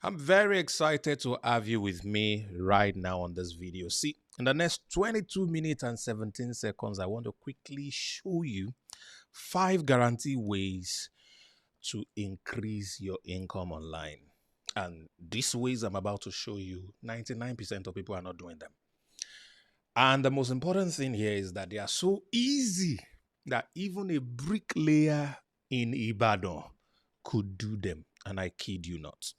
I'm very excited to have you with me right now on this video. See, in the next 22 minutes and 17 seconds, I want to quickly show you 5 guarantee ways to increase your income online. And these ways I'm about to show you, 99% of people are not doing them. And the most important thing here is that they are so easy that even a bricklayer in Ibadan could do them. And I kid you not.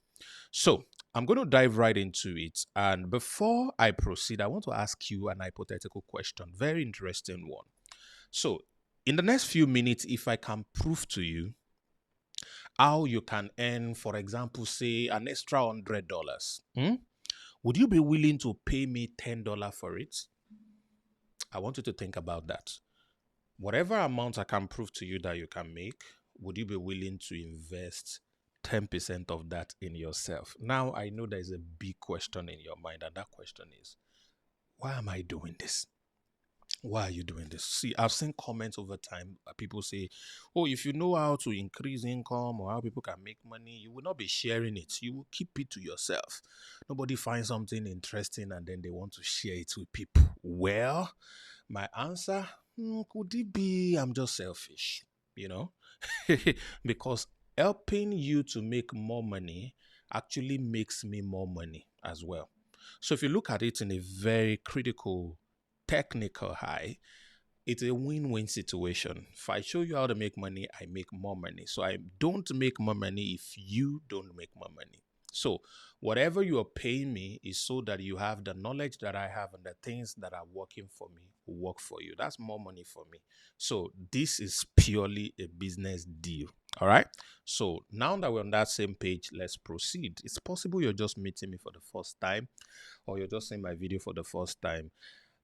So I'm going to dive right into it. And before I proceed, I want to ask you an hypothetical question. Very interesting one. So, in the next few minutes, if I can prove to you how you can earn, for example, say an extra $100, would you be willing to pay me $10 for it? I want you to think about that. Whatever amount I can prove to you that you can make, would you be willing to invest 10% of that in yourself? Now, I know there's a big question in your mind, and that question is, why am I doing this? Why are you doing this? See, I've seen comments over time. People say, oh, if you know how to increase income or how people can make money, you will not be sharing it. You will keep it to yourself. Nobody finds something interesting and then they want to share it with people. Well, my answer could it be I'm just selfish, you know? Because helping you to make more money actually makes me more money as well. So if you look at it in a very critical, technical high, it's a win-win situation. If I show you how to make money, I make more money. So I don't make more money if you don't make more money. So whatever you are paying me is so that you have the knowledge that I have and the things that are working for me will work for you. That's more money for me. So this is purely a business deal. All right. So now that we're on that same page, let's proceed. It's possible you're just meeting me for the first time or you're just seeing my video for the first time.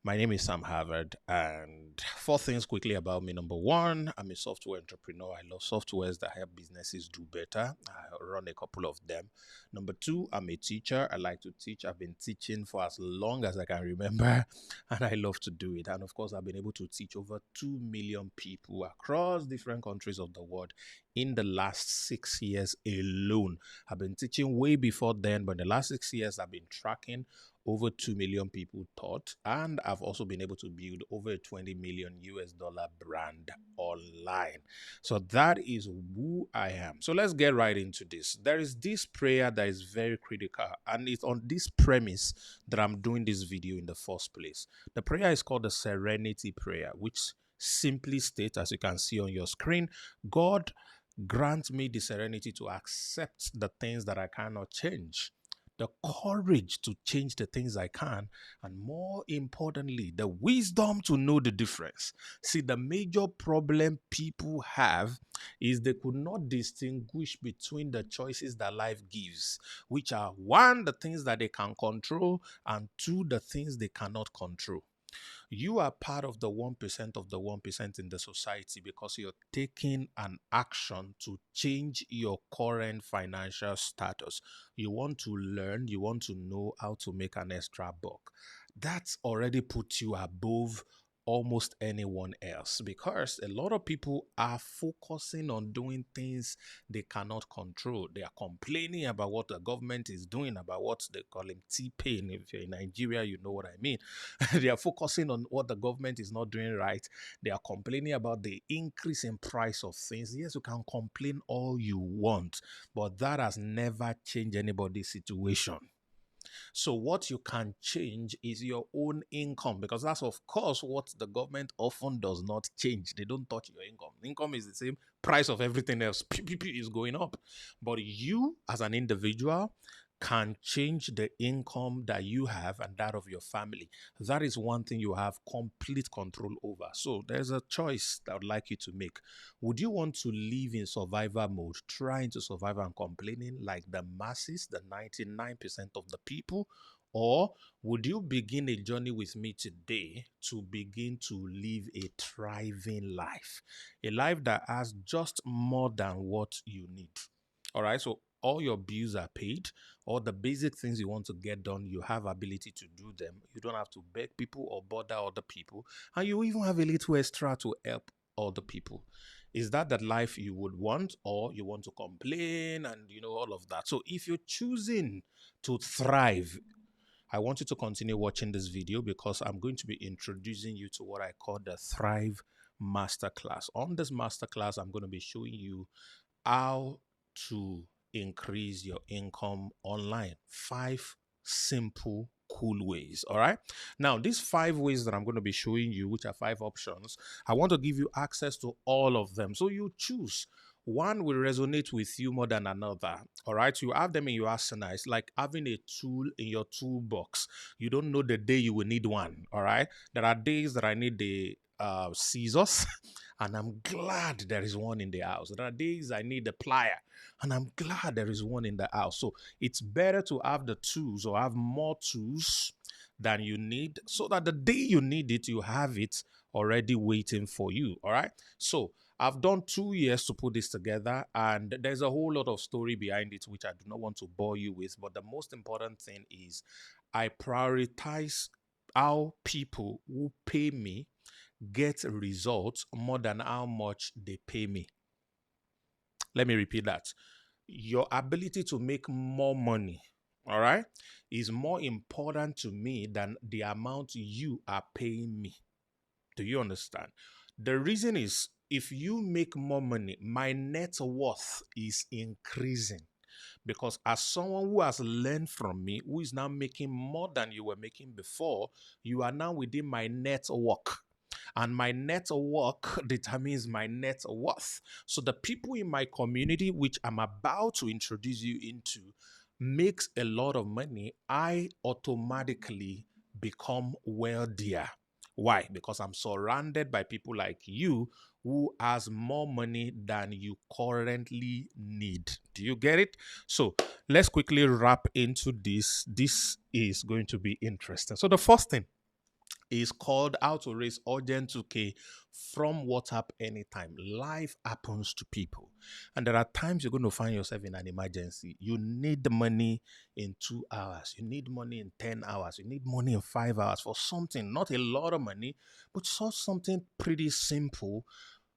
My name is Sam Harvard, and 4 things quickly about me. Number one, I'm a software entrepreneur. I love softwares that help businesses do better. I run a couple of them. Number two, I'm a teacher. I like to teach. I've been teaching for as long as I can remember, and I love to do it. And of course, I've been able to teach over 2 million people across different countries of the world in the last 6 years alone. I've been teaching way before then, but in the last 6 years, I've been tracking over 2 million people taught, and I've also been able to build over a 20 million US dollar brand online. So that is who I am. So let's get right into this. There is this prayer that is very critical, and it's on this premise that I'm doing this video in the first place. The prayer is called the Serenity Prayer, which simply states, as you can see on your screen, God grant me the serenity to accept the things that I cannot change, the courage to change the things I can, and more importantly, the wisdom to know the difference. See, the major problem people have is they could not distinguish between the choices that life gives, which are one, the things that they can control, and two, the things they cannot control. You are part of the 1% of the 1% in the society because you're taking an action to change your current financial status. You want to learn, you want to know how to make an extra buck. That's already put you above almost anyone else because a lot of people are focusing on doing things they cannot control. They are complaining about what the government is doing, about what they call him T-pain. If you're in Nigeria, you know what I mean. They are focusing on what the government is not doing right. They are complaining about the increase in price of things. Yes, you can complain all you want, but that has never changed anybody's situation. So what you can change is your own income because that's of course what the government often does not change. They don't touch your income. Income is the same price of everything else. PPP is going up. But you as an individual can change the income that you have and that of your family. That is one thing you have complete control over. So there's a choice that I would like you to make. Would you want to live in survivor mode, trying to survive and complaining like the masses, the 99% of the people? Or would you begin a journey with me today to begin to live a thriving life? A life that has just more than what you need. All right. So all your bills are paid, all the basic things you want to get done, you have ability to do them. You don't have to beg people or bother other people. And you even have a little extra to help other people. Is that the life you would want, or you want to complain and all of that? So if you're choosing to thrive, I want you to continue watching this video, because I'm going to be introducing you to what I call the Thrive Masterclass. On this masterclass, I'm going to be showing you how to increase your income online. 5 simple, cool ways. All right. Now, these 5 ways that I'm going to be showing you, which are 5 options, I want to give you access to all of them. So you choose. One will resonate with you more than another. All right. You have them in your arsenal. It's like having a tool in your toolbox. You don't know the day you will need one. All right. There are days that I need the scissors, and I'm glad there is one in the house. There are days I need a plier, and I'm glad there is one in the house. So it's better to have the tools, or have more tools than you need, so that the day you need it, you have it already waiting for you. All right. So I've done 2 years to put this together, and there's a whole lot of story behind it, which I do not want to bore you with. But the most important thing is I prioritize how people who pay me get results more than how much they pay me. Let me repeat that. Your ability to make more money, all right, is more important to me than the amount you are paying me. Do you understand? The reason is, if you make more money, my net worth is increasing. Because as someone who has learned from me, who is now making more than you were making before, you are now within my network. And my network determines my net worth. So the people in my community, which I'm about to introduce you into, makes a lot of money, I automatically become wealthier. Why? Because I'm surrounded by people like you who has more money than you currently need. Do you get it? So let's quickly wrap into this. This is going to be interesting. So the first thing is called how to raise urgent 2K from WhatsApp anytime. Life happens to people. And there are times you're going to find yourself in an emergency. You need the money in 2 hours. You need money in 10 hours. You need money in 5 hours for something, not a lot of money, but something pretty simple,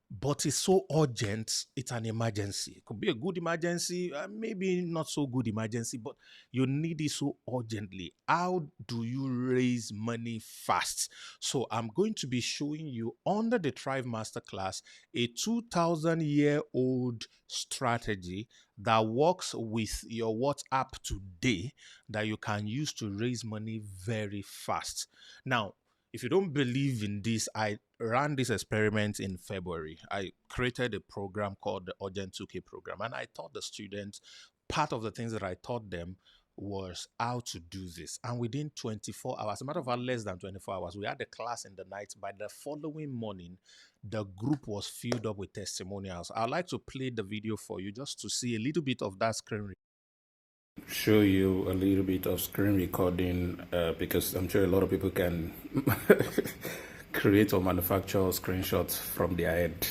but it's so urgent, it's an emergency. It could be a good emergency, maybe not so good emergency, but you need it so urgently. How do you raise money fast? So I'm going to be showing you under the Thrive Masterclass a 2,000-year-old strategy that works with your WhatsApp today, that you can use to raise money very fast. Now, if you don't believe in this, I ran this experiment in February. I created a program called the Urgent 2K program, and I taught the students, part of the things that I taught them was how to do this. And within 24 hours, a matter of fact, less than 24 hours, we had a class in the night. By the following morning, the group was filled up with testimonials. I'd like to play the video for you just to see a little bit of that screen. Show you a little bit of screen recording because I'm sure a lot of people can create or manufacture screenshots from their end.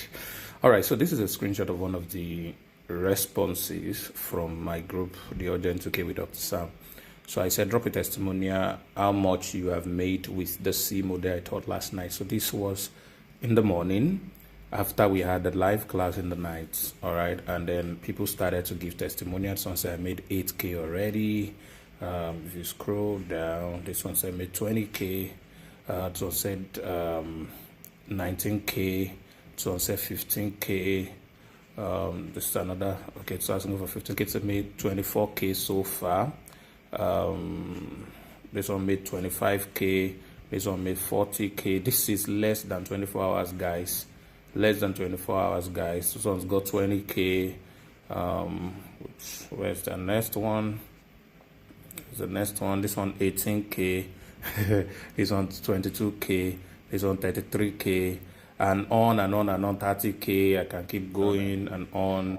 All right, so this is a screenshot of one of the responses from my group, the Urgent 2K with Dr. Sam. So I said, drop a testimonial, how much you have made with the C model I taught last night. So this was in the morning, after we had the live class in the night, all right, and then people started to give testimonials. Someone said I made 8K already. If you scroll down, this one said I made 20K. Someone said 19K. Someone said 15K. This is another. Okay, so asking for 15K. So made 24K so far. This one made 25K. This one made 40K. This is less than 24 hours, guys. Less than 24 hours, guys. This one's got 20K. Where's the next one? The next one, this one 18K. This one's 22K. This one 33K. And on and on and on, 30K. I can keep going and on.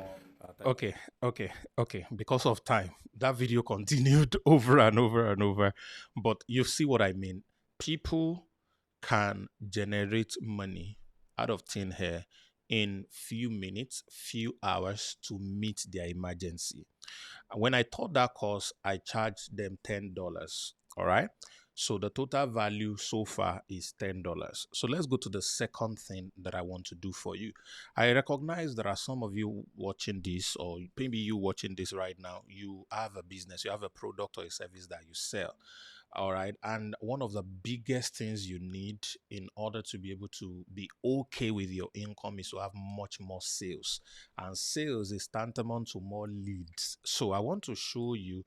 Okay. Because of time, that video continued over and over and over. But you see what I mean. People can generate money out of thin air in few minutes, few hours to meet their emergency. When I taught that course, I charged them $10. All right. So the total value so far is $10. So let's go to the second thing that I want to do for you. I recognize there are some of you watching this, or maybe you watching this right now. You have a business, you have a product or a service that you sell. All right. And one of the biggest things you need in order to be able to be okay with your income is to have much more sales. And sales is tantamount to more leads. So I want to show you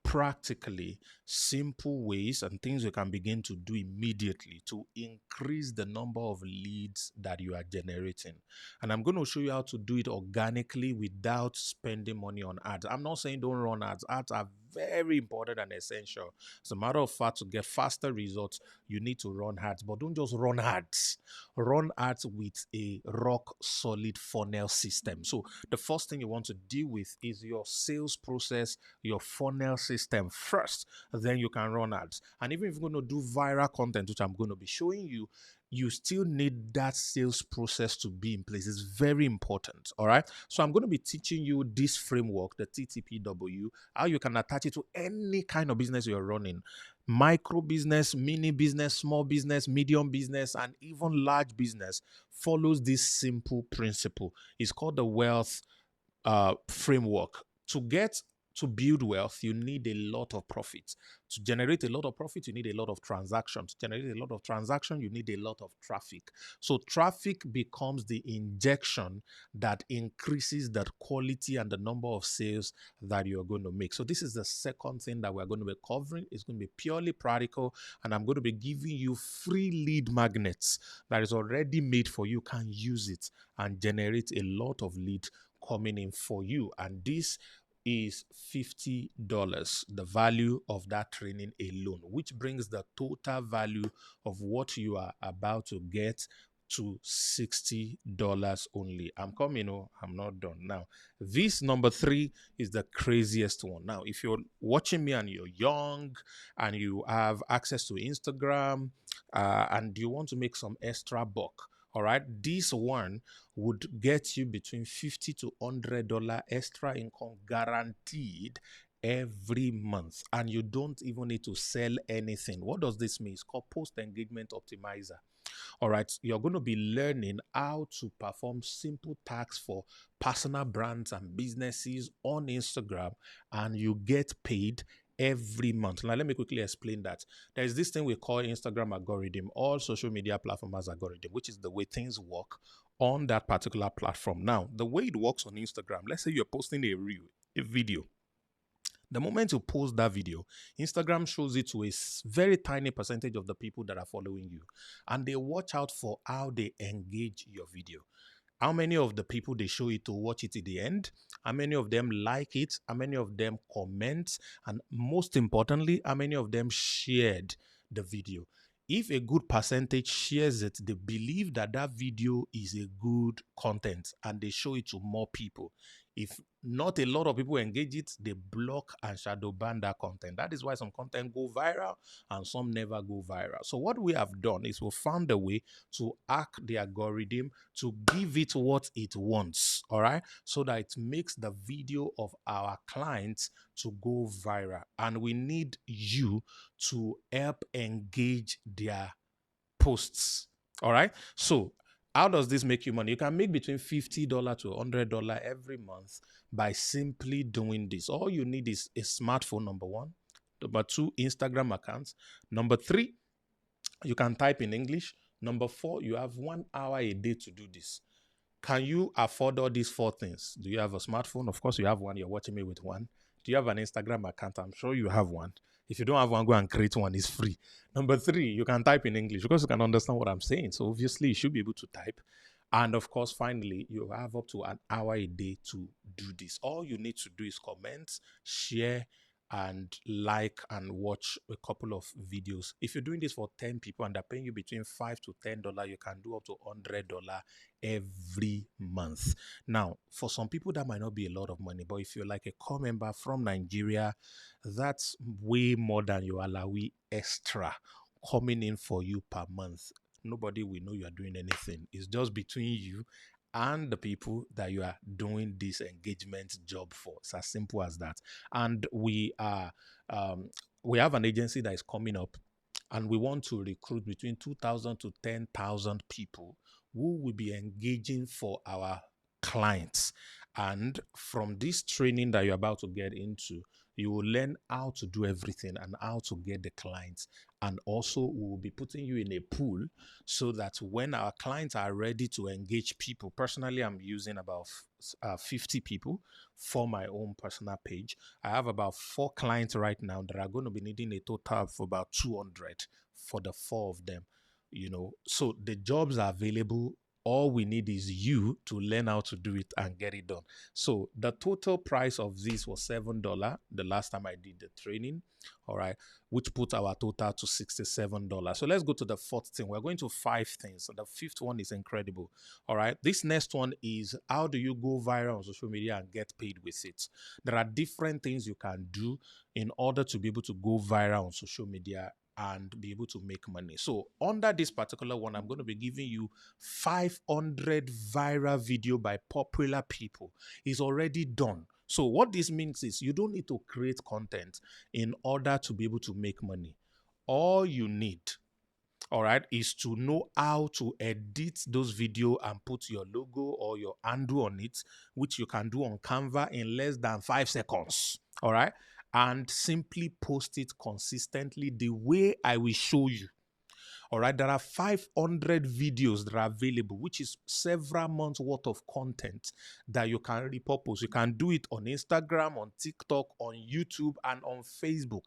practically simple ways and things you can begin to do immediately to increase the number of leads that you are generating. And I'm going to show you how to do it organically without spending money on ads. I'm not saying don't run ads. Ads are very important and essential. As a matter of fact, to get faster results, you need to run ads, but don't just run ads. Run ads with a rock solid funnel system. So the first thing you want to deal with is your sales process, your funnel system first. Then you can run ads. And even if you're going to do viral content, which I'm going to be showing you, you still need that sales process to be in place. It's very important. All right. So I'm going to be teaching you this framework, the TTPW, how you can attach it to any kind of business you're running. Micro business, mini business, small business, medium business, and even large business follows this simple principle. It's called the wealth framework. To build wealth, you need a lot of profit. To generate a lot of profit, you need a lot of transactions. To generate a lot of transaction, you need a lot of traffic. So traffic becomes the injection that increases the quality and the number of sales that you're going to make. So this is the second thing that we're going to be covering. It's going to be purely practical, and I'm going to be giving you free lead magnets that is already made for you. You can use it and generate a lot of lead coming in for you. And this is $50, the value of that training alone, which brings the total value of what you are about to get to $60 only. I'm coming, I'm not done. Now, this number 3 is the craziest one. Now, if you're watching me and you're young and you have access to Instagram and you want to make some extra buck, all right, this one would get you between $50 to $100 extra income guaranteed every month, and you don't even need to sell anything. What does this mean? It's called Post Engagement Optimizer. All right, you're going to be learning how to perform simple tasks for personal brands and businesses on Instagram, and you get paid every month. Now, let me quickly explain that. There is this thing we call Instagram algorithm, all social media platforms algorithm, which is the way things work on that particular platform. Now, the way it works on Instagram, let's say you're posting a video. The moment you post that video, Instagram shows it to a very tiny percentage of the people that are following you. And they watch out for how they engage your video. How many of the people they show it to watch it to the end? How many of them like it? How many of them comment? And most importantly, how many of them shared the video? If a good percentage shares it, they believe that that video is a good content and they show it to more people. If not a lot of people engage it, they block and shadow ban that content. That is why some content go viral and some never go viral. So what we have done is we found a way to hack the algorithm to give it what it wants, all right? So that it makes the video of our clients to go viral. And we need you to help engage their posts, all right? So how does this make you money? You can make between $50 to $100 every month by simply doing this. All you need is a smartphone, number 1. Number 2, Instagram accounts. Number 3, you can type in English. Number 4, you have 1 hour a day to do this. Can you afford all these 4 things? Do you have a smartphone? Of course, you have one. You're watching me with one. Do you have an Instagram account? I'm sure you have one. If you don't have one, go and create one. It's free. Number 3, you can type in English because you can understand what I'm saying. So obviously, you should be able to type. And of course, finally, you have up to 1 hour a day to do this. All you need to do is comment, share, and like and watch a couple of videos. If you're doing this for 10 people and they're paying you between $5 to $10, you can do up to $100 every month. Now, for some people, that might not be a lot of money, but if you're like a core member from Nigeria, that's way more than your Alawi extra coming in for you per month. Nobody will know you are doing anything. It's just between you and the people that you are doing this engagement job for. It's as simple as that. And we have an agency that is coming up And we want to recruit between 2,000 to 10,000 people who will be engaging for our clients. And from this training that you're about to get into, you will learn how to do everything and how to get the clients. And also, we will be putting you in a pool so that when our clients are ready to engage people, personally, I'm using about 50 people for my own personal page. I have about 4 clients right now that are going to be needing a total of about 200 for the 4 of them. So the jobs are available. All we need is you to learn how to do it and get it done. So the total price of this was $7 the last time I did the training. All right, which put our total to $67. So let's go to the fourth thing. We're going to 5 things. So the fifth one is incredible. All right, this next one is how do you go viral on social media and get paid with it? There are different things you can do in order to be able to go viral on social media and be able to make money. So under this particular one, I'm going to be giving you 500 viral video by popular people. It's already done. So what this means is you don't need to create content in order to be able to make money. All you need, all right, is to know how to edit those videos and put your logo or your handle on it, which you can do on Canva in less than 5 seconds. All right, and simply post it consistently the way I will show you. All right, there are 500 videos that are available, which is several months worth of content that you can repurpose. You can do it on Instagram, on TikTok, on YouTube, and on Facebook,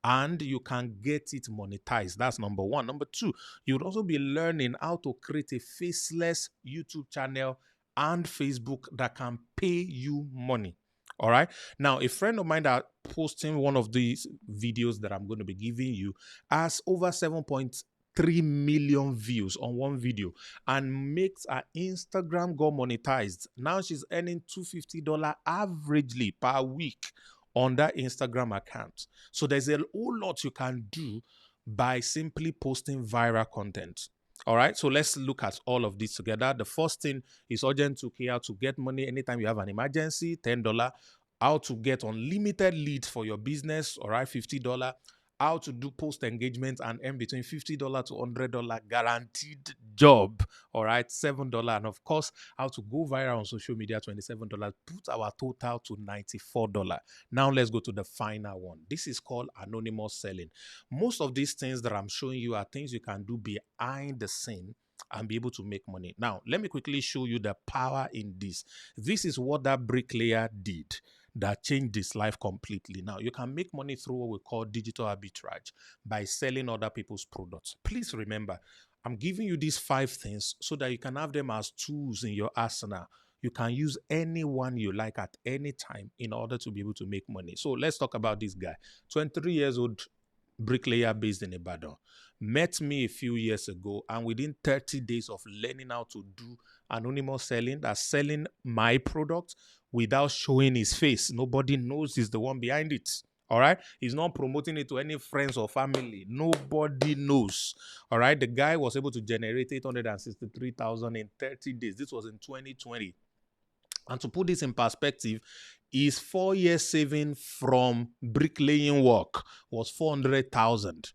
and you can get it monetized. That's number one. Number two, you would also be learning how to create a faceless YouTube channel and Facebook that can pay you money. All right. Now, a friend of mine that posting one of these videos that I'm going to be giving you has over 7.3 million views on one video and makes her Instagram go monetized. Now she's earning $250 averagely per week on that Instagram account. So there's a whole lot you can do by simply posting viral content. All right, so let's look at all of this together. The first thing is urgent 2K, how to get money anytime you have an emergency, $10. How to get unlimited leads for your business, all right, $50. How to do post engagement and earn between $50 to $100 guaranteed job, all right, $7. And of course, how to go viral on social media, $27. Put our total to $94. Now let's go to the final one. This is called anonymous selling. Most of these things that I'm showing you are things you can do behind the scene and be able to make money. Now, let me quickly show you the power in this. This is what that bricklayer did that changed his life completely. Now, you can make money through what we call digital arbitrage by selling other people's products. Please remember, I'm giving you these 5 things so that you can have them as tools in your arsenal. You can use anyone you like at any time in order to be able to make money. So let's talk about this guy. 23 years old, bricklayer based in Ibadan. Met me a few years ago, and within 30 days of learning how to do anonymous selling, that's selling my product without showing his face. Nobody knows he's the one behind it. All right. He's not promoting it to any friends or family. Nobody knows. All right. The guy was able to generate 863,000 in 30 days. This was in 2020. And to put this in perspective, his 4-year saving from bricklaying work was 400,000.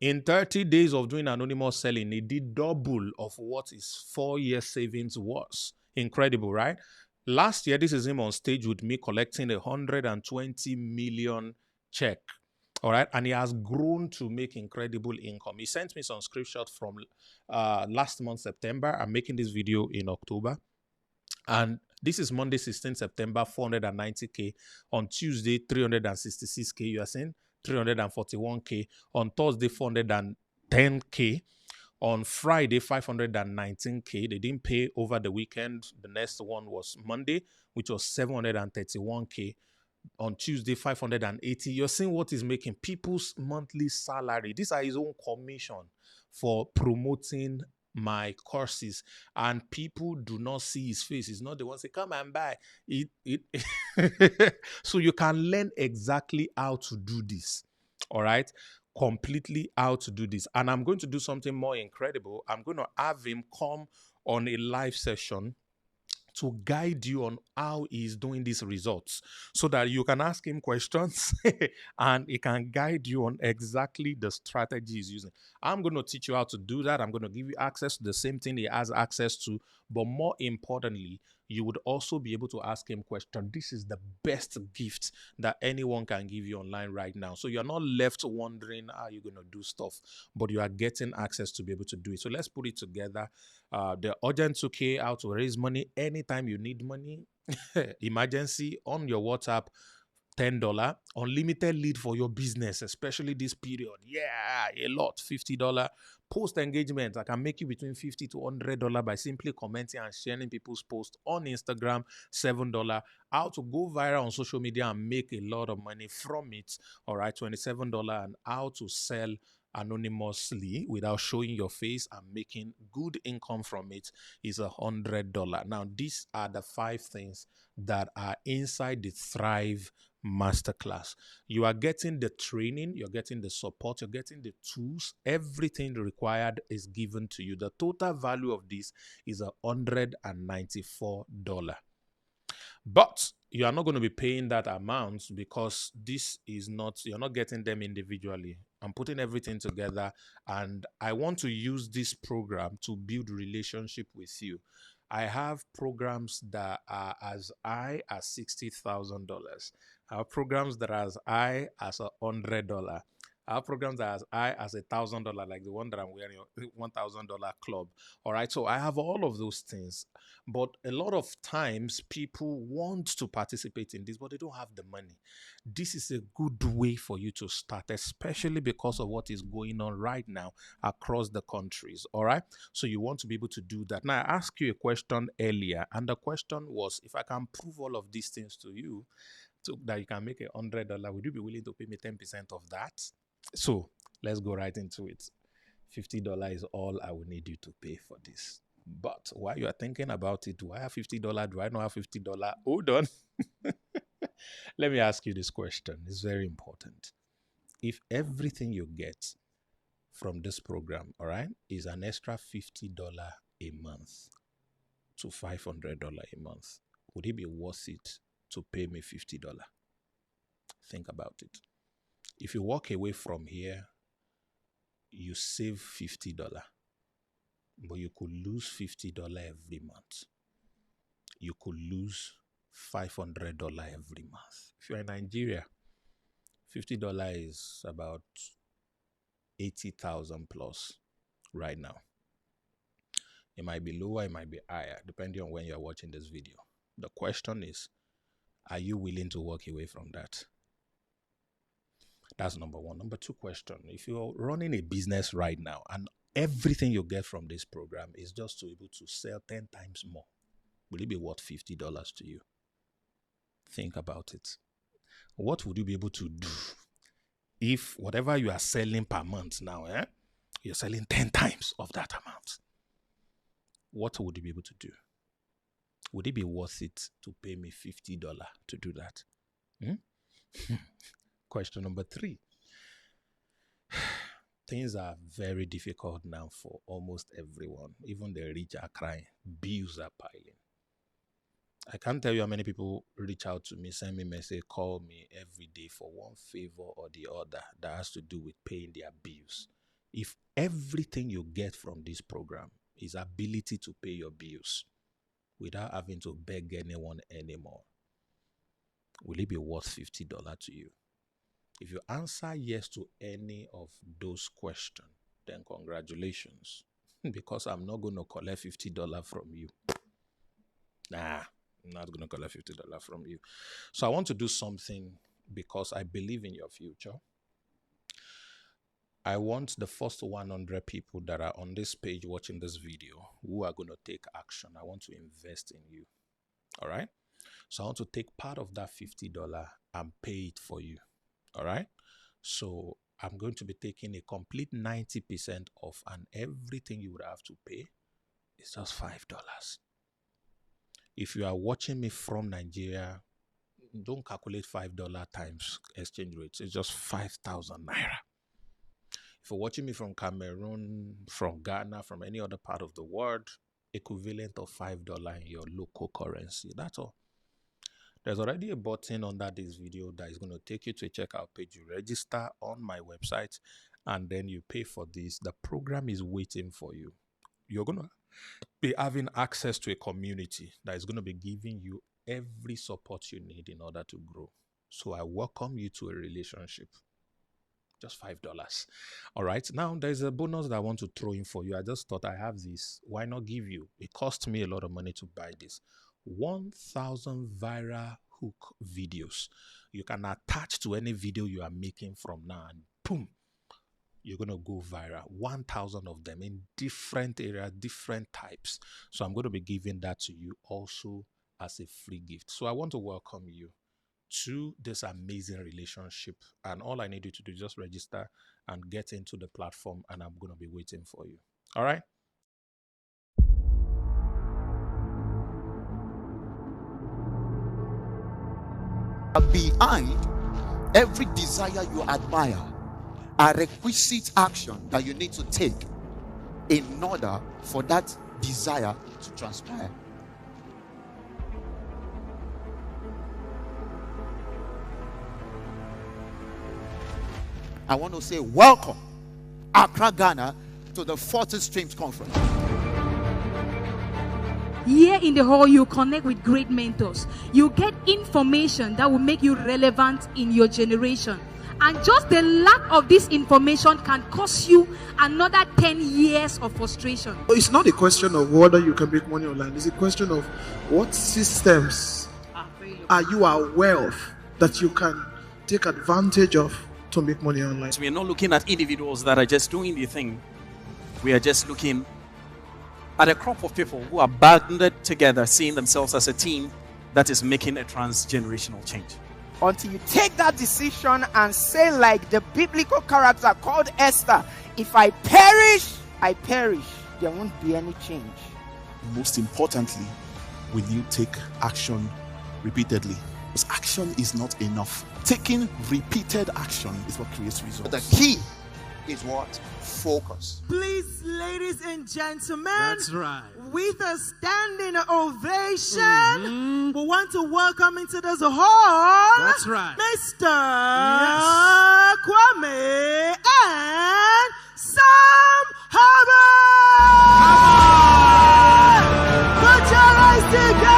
In 30 days of doing anonymous selling, he did double of what his 4-year savings was. Incredible, right? Last year, this is him on stage with me collecting 120 million check. All right. And he has grown to make incredible income. He sent me some screenshots from last month, September. I'm making this video in October. And this is Monday, 16 September, 490K. On Tuesday, 366K. You are saying 341K. On Thursday, 410K. On Friday, 519K. They didn't pay over the weekend. The next one was Monday, which was 731K. On Tuesday, 580. You're seeing what he's making. People's monthly salary. These are his own commission for promoting my courses, and people do not see his face. He's not the one say, come and buy it. So you can learn exactly how to do this. All right. Completely how to do this. And I'm going to do something more incredible. I'm going to have him come on a live session to guide you on how he's doing these results so that you can ask him questions and he can guide you on exactly the strategy he's using. I'm going to teach you how to do that. I'm going to give you access to the same thing he has access to. But more importantly, you would also be able to ask him questions. This is the best gift that anyone can give you online right now. So you're not left wondering how you're going to do stuff, but you are getting access to be able to do it. So let's put it together. The urgent 2K, how to raise money anytime you need money, emergency on your WhatsApp, $10, unlimited lead for your business, especially this period. Yeah, a lot, $50. Post engagement, I can make you between $50 to $100 by simply commenting and sharing people's posts on Instagram, $7. How to go viral on social media and make a lot of money from it, all right, $27. And how to sell anonymously without showing your face and making good income from it is $100. Now, these are the 5 things that are inside the Thrive Masterclass. You are getting the training, you're getting the support, you're getting the tools. Everything required is given to you. The total value of this is $194. But you are not going to be paying that amount because this is not, you're not getting them individually. I'm putting everything together, and I want to use this program to build relationship with you. I have programs that are as high as $60,000. I have programs that are as high as $100. I have programs that are as high as $1,000, like the one that I'm wearing, $1,000 club. All right, so I have all of those things. But a lot of times people want to participate in this, but they don't have the money. This is a good way for you to start, especially because of what is going on right now across the countries. All right. So you want to be able to do that. Now, I asked you a question earlier, and the question was, if I can prove all of these things to you, so that you can make $100, would you be willing to pay me 10% of that? So let's go right into it. $50 is all I will need you to pay for this. But while you are thinking about it, do I have $50? Do I not have $50? Hold on. Let me ask you this question. It's very important. If everything you get from this program, all right, is an extra $50 a month to $500 a month, would it be worth it to pay me $50? Think about it. If you walk away from here, you save $50, but you could lose $50 every month. You could lose $500 every month. If you're in Nigeria, $50 is about 80,000 plus right now. It might be lower, it might be higher, depending on when you're watching this video. The question is, are you willing to walk away from that? That's number one. Number 2 question, if you're running a business right now and everything you get from this program is just to be able to sell 10 times more, will it be worth $50 to you? Think about it. What would you be able to do if whatever you are selling per month now, you're selling 10 times of that amount? What would you be able to do? Would it be worth it to pay me $50 to do that? Question number 3. Things are very difficult now for almost everyone. Even the rich are crying. Bills are piling. I can't tell you how many people reach out to me, send me message, call me every day for one favor or the other that has to do with paying their bills. If everything you get from this program is ability to pay your bills without having to beg anyone anymore, will it be worth $50 to you? If you answer yes to any of those questions, then congratulations, because I'm not going to collect $50 from you. Nah, I'm not going to collect $50 from you. So I want to do something because I believe in your future. I want the first 100 people that are on this page watching this video who are going to take action. I want to invest in you. All right? So I want to take part of that $50 and pay it for you. All right? So I'm going to be taking a complete 90% off, and everything you would have to pay is just $5. If you are watching me from Nigeria, don't calculate $5 times exchange rates. It's just 5,000 naira. If you're watching me from Cameroon, from Ghana, from any other part of the world, equivalent of $5 in your local currency. That's all. There's already a button under this video that is going to take you to a checkout page. You register on my website and then you pay for this. The program is waiting for you. You're going to be having access to a community that is going to be giving you every support you need in order to grow. So I welcome you to a relationship. Just $5. All right. Now there's a bonus that I want to throw in for you. I just thought I have this. Why not give you? It cost me a lot of money to buy this. 1,000 viral hook videos. You can attach to any video you are making from now and boom, you're going to go viral. 1,000 of them in different areas, different types. So I'm going to be giving that to you also as a free gift. So I want to welcome you to this amazing relationship. And all I need you to do is just register and get into the platform, and I'm going to be waiting for you. All right? Behind every desire you admire are requisite action that you need to take in order for that desire to transpire. I want to say welcome, Accra, Ghana, to the 40 Streams Conference. Here in the hall, you connect with great mentors. You get information that will make you relevant in your generation. And just the lack of this information can cost you another 10 years of frustration. It's not a question of whether you can make money online. It's a question of what systems are you aware of that you can take advantage of to make money online. So we are not looking at individuals that are just doing the thing. We are just looking at a crop of people who are banded together, seeing themselves as a team that is making a transgenerational change. Until you take that decision and say, like the biblical character called Esther, if I perish, I perish. There won't be any change. Most importantly, will you take action repeatedly? Because action is not enough. Taking repeated action is what creates results. The key is what? Focus. Please, ladies and gentlemen, That's right. with a standing ovation, we want to welcome into this hall, That's right. Mr. Yes. Kwame and Sam Harvard. Put your hands together.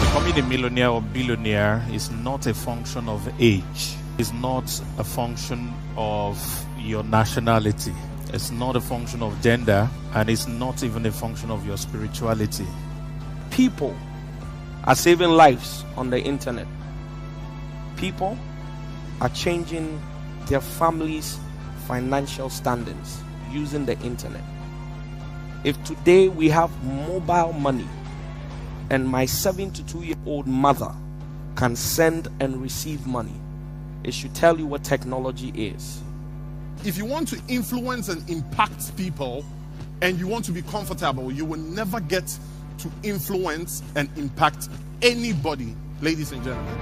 Becoming a millionaire or billionaire is not a function of age. It's not a function of your nationality. It's not a function of gender, and it's not even a function of your spirituality. People are saving lives on the internet. People are changing their families' financial standings using the internet. If today we have mobile money and my 72-year-old mother can send and receive money, it should tell you what technology is. If you want to influence and impact people and you want to be comfortable, you will never get to influence and impact anybody, ladies and gentlemen.